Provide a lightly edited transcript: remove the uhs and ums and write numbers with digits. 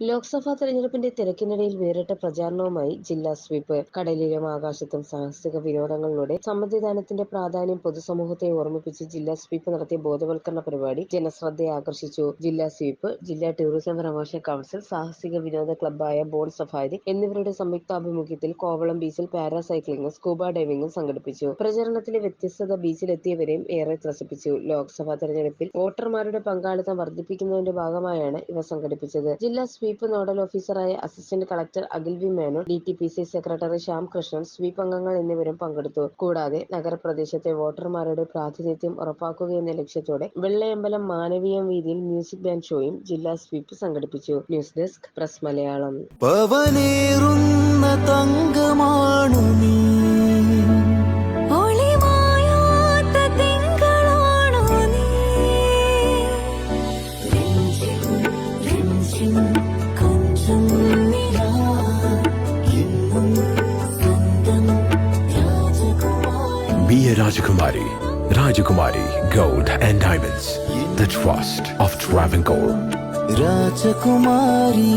ലോക്സഭാ തെരഞ്ഞെടുപ്പിന്റെ തിരക്കിനിടയിൽ വേറിട്ട പ്രചാരണവുമായി ജില്ലാ സ്വീപ്പ്. കടലിലും ആകാശത്തും സാഹസിക വിനോദങ്ങളിലൂടെ സമ്മതിദാനത്തിന്റെ പ്രാധാന്യം പൊതുസമൂഹത്തെ ഓർമ്മിപ്പിച്ച് ജില്ലാ സ്വീപ്പ് നടത്തിയ ബോധവൽക്കരണ പരിപാടി ജനശ്രദ്ധയെ ആകർഷിച്ചു. ജില്ലാ സ്വീപ്പ്, ജില്ലാ ടൂറിസം പ്രമോഷൻ കൗൺസിൽ, സാഹസിക വിനോദ ക്ലബ്ബായ ബോട്ട് സഫാരി എന്നിവരുടെ സംയുക്താഭിമുഖ്യത്തിൽ കോവളം ബീച്ചിൽ പാരാസൈക്ലിംഗും സ്കൂബ ഡൈവിംഗും സംഘടിപ്പിച്ചു. പ്രചരണത്തിലെ വ്യത്യസ്തത ബീച്ചിലെത്തിയവരെയും ഏറെ ത്രസിപ്പിച്ചു. ലോക്സഭാ തെരഞ്ഞെടുപ്പിൽ വോട്ടർമാരുടെ പങ്കാളിത്തം വർദ്ധിപ്പിക്കുന്നതിന്റെ ഭാഗമായാണ് ഇവ സംഘടിപ്പിച്ചത്. ജില്ലാ സ്വീപ്പ് നോഡൽ ഓഫീസറായ assistant collector Akhil V Menon, DTPC secretary Shyam Krishnan, SVEEP അംഗങ്ങൾ എന്നിവരും പങ്കെടുത്തു. കൂടാതെ നഗരപ്രദേശത്തെ വോട്ടർമാരുടെ പ്രാതിനിധ്യം ഉറപ്പാക്കുകയെന്ന ലക്ഷ്യത്തോടെ വെള്ളയമ്പലം മാനവീയം വീതിയിൽ മ്യൂസിക് ബാൻഡ് ഷോയും ജില്ലാ സ്വീപ്പ് സംഘടിപ്പിച്ചു. News desk press Malayalam. തങ്കമാണു നീ, Be a Rajakumari. Rajakumari Gold and Diamonds. The trust of Travancore. Rajakumari.